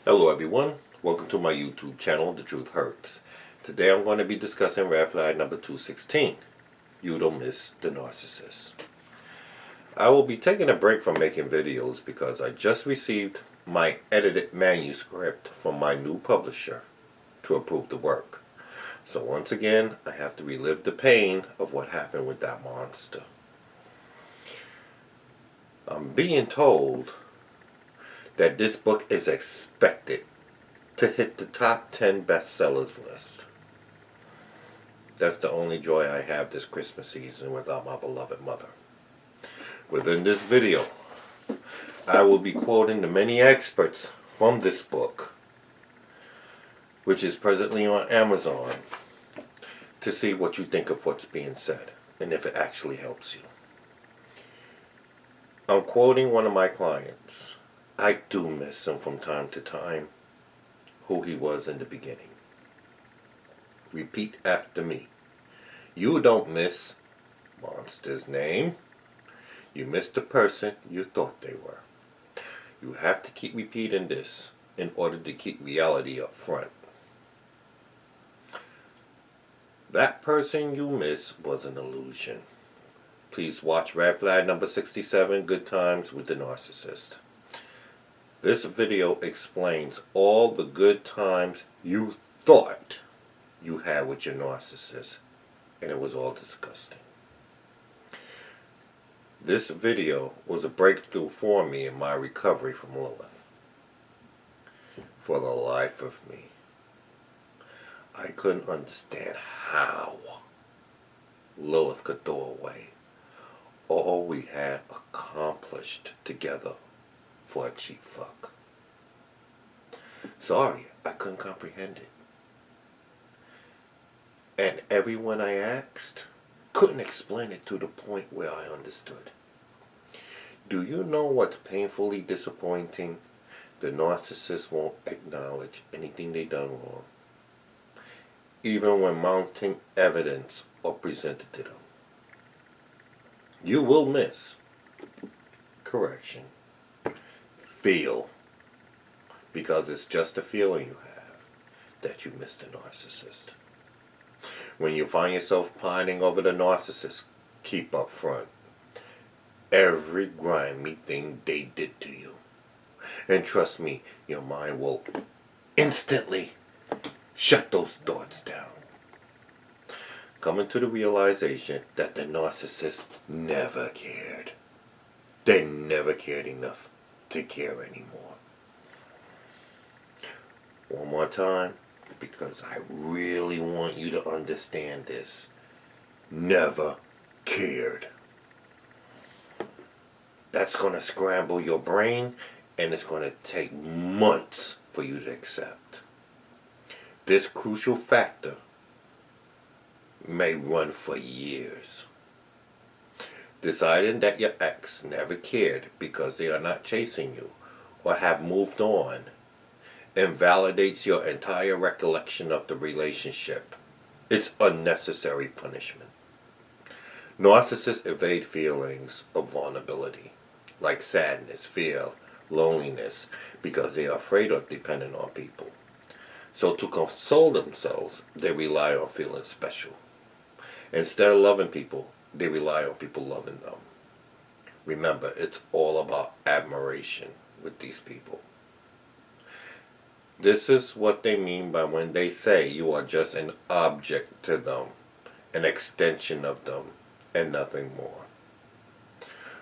Hello everyone, welcome to my YouTube channel, The Truth Hurts. Today I'm going to be discussing red flag number 216. You don't miss the narcissist. I will be taking a break from making videos because I just received my edited manuscript from my new publisher to approve the work. So once again, I have to relive the pain of what happened with that monster. I'm being told that this book is expected to hit the top 10 bestsellers list. That's the only joy I have this Christmas season without my beloved mother. Within this video, I will be quoting the many experts from this book, which is presently on Amazon, to see what you think of what's being said and if it actually helps you. I'm quoting one of my clients. I do miss him from time to time, who he was in the beginning. Repeat after me. You don't miss monster's name. You miss the person you thought they were. You have to keep repeating this in order to keep reality up front. That person you miss was an illusion. Please watch red flag number 67, Good Times with the Narcissist. This video explains all the good times you thought you had with your narcissist, and it was all disgusting. This video was a breakthrough for me in my recovery from Lilith. For the life of me, I couldn't understand how Lilith could throw away all we had accomplished together for a cheap fuck. Sorry, I couldn't comprehend it. And everyone I asked couldn't explain it to the point where I understood. Do you know what's painfully disappointing? The narcissist won't acknowledge anything they done wrong, even when mounting evidence are presented to them. You will miss correction. Feel, because it's just a feeling you have that you missed the narcissist. When you find yourself pining over the narcissist, keep up front every grimy thing they did to you. And trust me, your mind will instantly shut those thoughts down. Coming to the realization that the narcissist never cared. They never cared enough to care anymore. One more time, because I really want you to understand this. Never cared. That's going to scramble your brain, and it's going to take months for you to accept. This crucial factor may run for years. Deciding that your ex never cared because they are not chasing you or have moved on invalidates your entire recollection of the relationship. It's unnecessary punishment. Narcissists evade feelings of vulnerability, like sadness, fear, loneliness, because they are afraid of depending on people. So to console themselves, they rely on feeling special. Instead of loving people, they rely on people loving them. Remember, it's all about admiration with these people. This is what they mean by when they say you are just an object to them, an extension of them, and nothing more.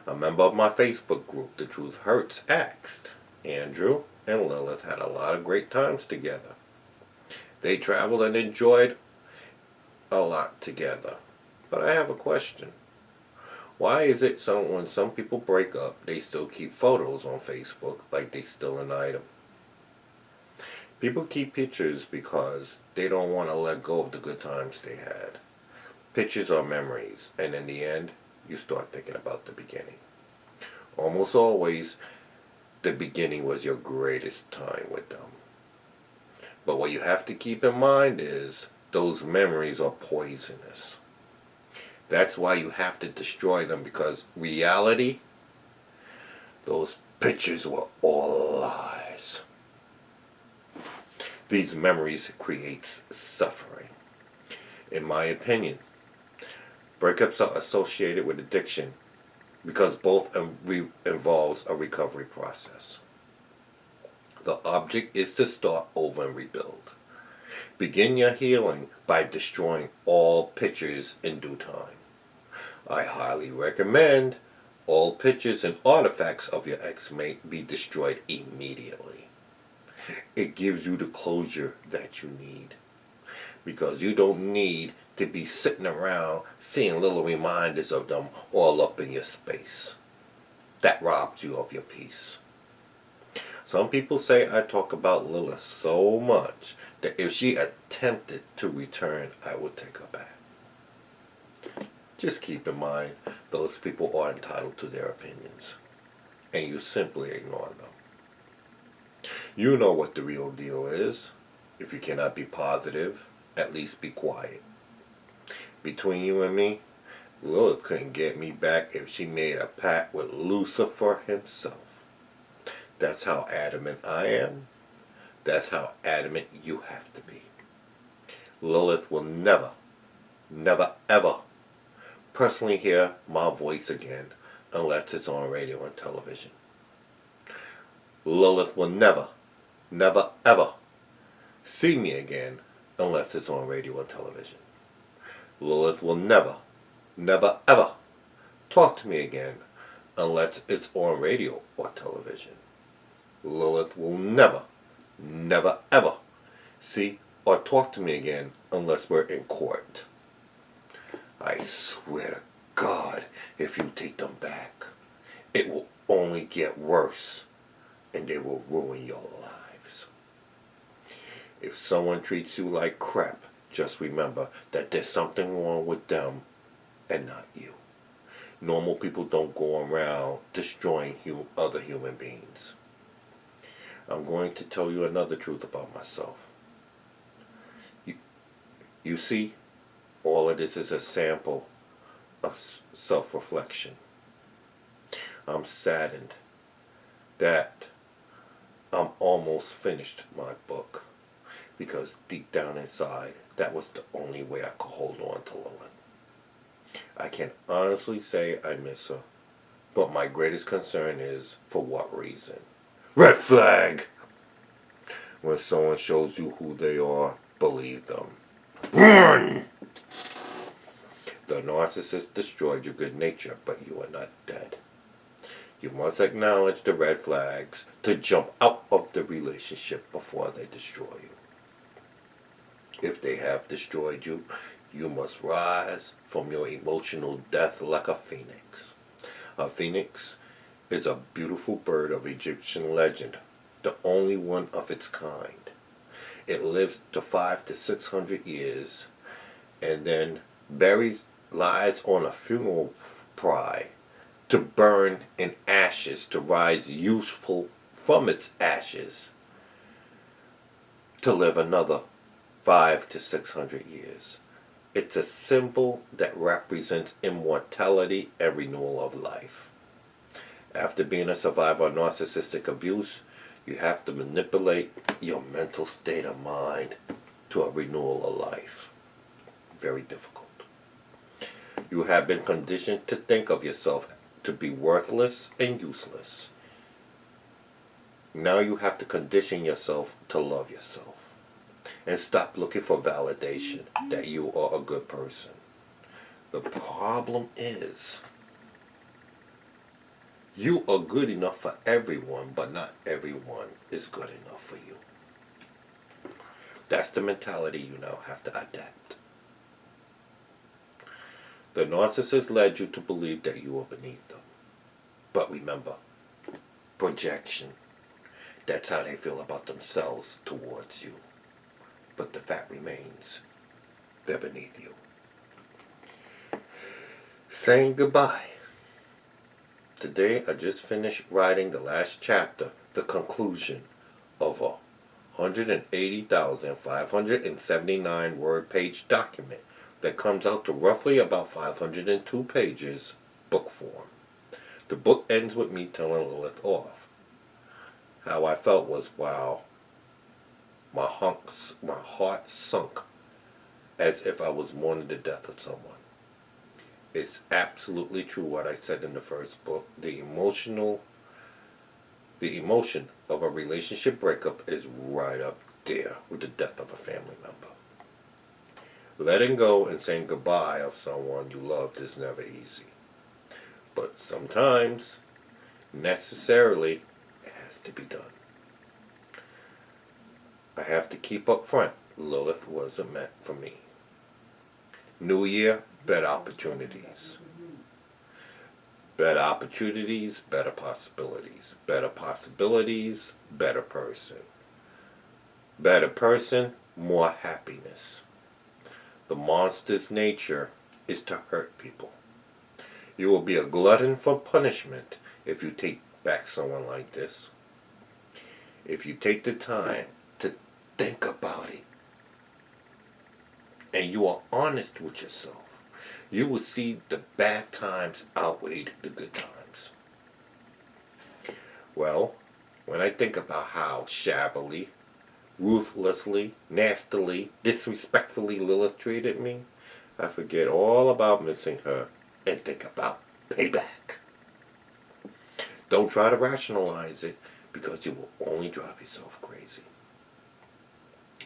A member of my Facebook group, The Truth Hurts, asked, Andrew and Lilith had a lot of great times together. They traveled and enjoyed a lot together. But I have a question. Why is it when some people break up, they still keep photos on Facebook like they still an item? People keep pictures because they don't want to let go of the good times they had. Pictures are memories, and in the end, you start thinking about the beginning. Almost always, the beginning was your greatest time with them. But what you have to keep in mind is those memories are poisonous. That's why you have to destroy them, because reality, those pictures were all lies. These memories creates suffering. In my opinion, breakups are associated with addiction because both involves a recovery process. The object is to start over and rebuild. Begin your healing by destroying all pictures in due time. I highly recommend all pictures and artifacts of your ex-mate be destroyed immediately. It gives you the closure that you need, because you don't need to be sitting around seeing little reminders of them all up in your space. That robs you of your peace. Some people say I talk about Lilith so much that if she attempted to return, I would take her back. Just keep in mind, those people are entitled to their opinions, and you simply ignore them. You know what the real deal is. If you cannot be positive, at least be quiet. Between you and me, Lilith couldn't get me back if she made a pact with Lucifer himself. That's how adamant I am. That's how adamant you have to be. Lilith will never, never, ever personally hear my voice again unless it's on radio and television. Lilith will never, never, ever see me again unless it's on radio or television. Lilith will never, never, ever talk to me again unless it's on radio or television. Lilith will never, never, ever see or talk to me again unless we're in court. I swear to God, if you take them back, it will only get worse, and they will ruin your lives. If someone treats you like crap, just remember that there's something wrong with them and not you. Normal people don't go around destroying other human beings. I'm going to tell you another truth about myself. You see, all of this is a sample of self-reflection. I'm saddened that I'm almost finished my book, because deep down inside, that was the only way I could hold on to Lilith. I can honestly say I miss her, but my greatest concern is, for what reason? Red flag! When someone shows you who they are, believe them. Run! The narcissist destroyed your good nature, but you are not dead. You must acknowledge the red flags to jump out of the relationship before they destroy you. If they have destroyed you, you must rise from your emotional death like a phoenix. A phoenix is a beautiful bird of Egyptian legend, the only one of its kind. It lives to 500 to 600 years and then lies on a funeral pyre to burn in ashes, to rise useful from its ashes, to live another 500 to 600 years. It's a symbol that represents immortality and renewal of life. After being a survivor of narcissistic abuse, you have to manipulate your mental state of mind to a renewal of life. Very difficult. You have been conditioned to think of yourself to be worthless and useless. Now you have to condition yourself to love yourself and stop looking for validation that you are a good person. The problem is, you are good enough for everyone, but not everyone is good enough for you. That's the mentality you now have to adapt. The narcissist led you to believe that you are beneath them. But remember, projection. That's how they feel about themselves towards you. But the fact remains, they're beneath you. Saying goodbye. Today I just finished writing the last chapter, the conclusion of a 180,579 word page document that comes out to roughly about 502 pages book form. The book ends with me telling Lilith off. How I felt was, wow, My heart sunk as if I was mourning the death of someone. It's absolutely true what I said in the first book. The emotion of a relationship breakup is right up there with the death of a family member. Letting go and saying goodbye of someone you loved is never easy. But sometimes, necessarily, it has to be done. I have to keep up front. Lilith wasn't meant for me. New year, better opportunities. Better opportunities, better possibilities. Better possibilities, better person. Better person, more happiness. The monster's nature is to hurt people. You will be a glutton for punishment if you take back someone like this. If you take the time to think about it and you are honest with yourself, you will see the bad times outweighed the good times. Well, when I think about how shabbily, ruthlessly, nastily, disrespectfully Lilith treated me, I forget all about missing her and think about payback. Don't try to rationalize it because you will only drive yourself crazy.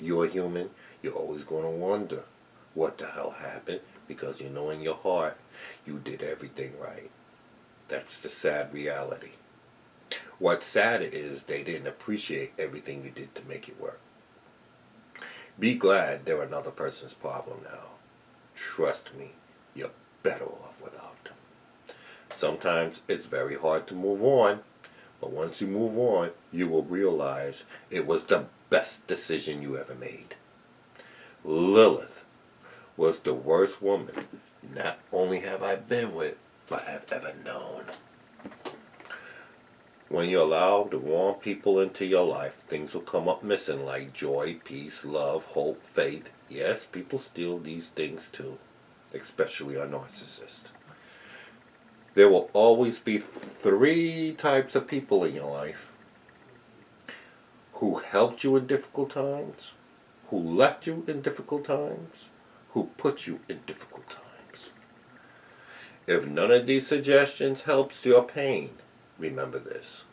You're human. You're always going to wonder what the hell happened because you know in your heart you did everything right. That's the sad reality. What's sad is they didn't appreciate everything you did to make it work. Be glad they're another person's problem now. Trust me, you're better off without them. Sometimes it's very hard to move on, but once you move on, you will realize it was the best decision you ever made. Lilith was the worst woman not only have I been with, but have ever known. When you allow the wrong people into your life, things will come up missing like joy, peace, love, hope, faith. Yes, people steal these things too, especially a narcissist. There will always be 3 types of people in your life: who helped you in difficult times, who left you in difficult times, who put you in difficult times. If none of these suggestions helps your pain, remember this: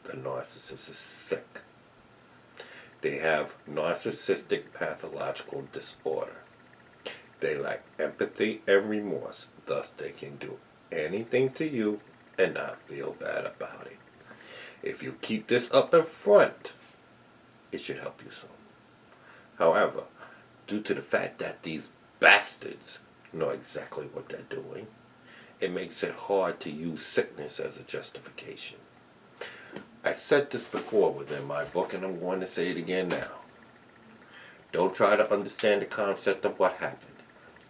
the narcissist is sick. They have narcissistic pathological disorder. They lack empathy and remorse, thus they can do anything to you and not feel bad about it. If you keep this up in front, it should help you some. However, due to the fact that these bastards know exactly what they're doing, it makes it hard to use sickness as a justification. I said this before within my book, and I'm going to say it again now. Don't try to understand the concept of what happened.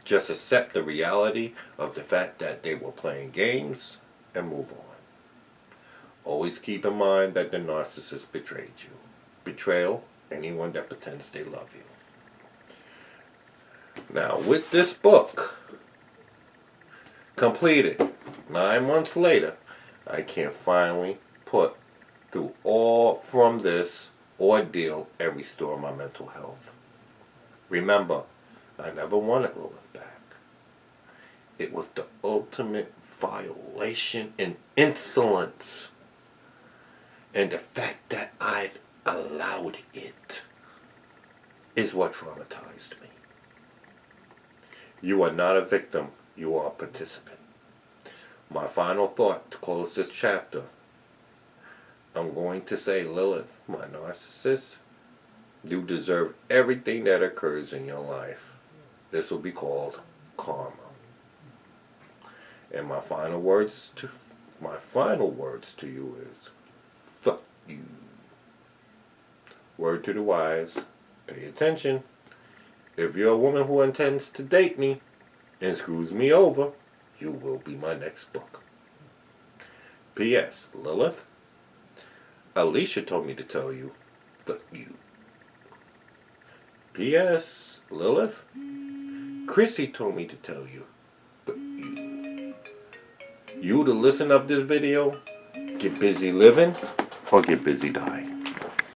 Just accept the reality of the fact that they were playing games and move on. Always keep in mind that the narcissist betrayed you. Betrayal, anyone that pretends they love you. Now, with this book completed 9 months later, I can finally put through all from this ordeal and restore my mental health. Remember, I never wanted Lilith back. It was the ultimate violation and insolence. And the fact that I'd allowed it is what traumatized me. You are not a victim, you are a participant. My final thought to close this chapter: I'm going to say, Lilith, my narcissist, you deserve everything that occurs in your life. This will be called karma. And my final words to you is, fuck you. Word to the wise, pay attention. If you're a woman who intends to date me and screws me over, you will be my next book. P.S. Lilith, Alicia told me to tell you, fuck you. P.S. Lilith, Chrissy told me to tell you, fuck you. You, the listener of this video, get busy living or get busy dying.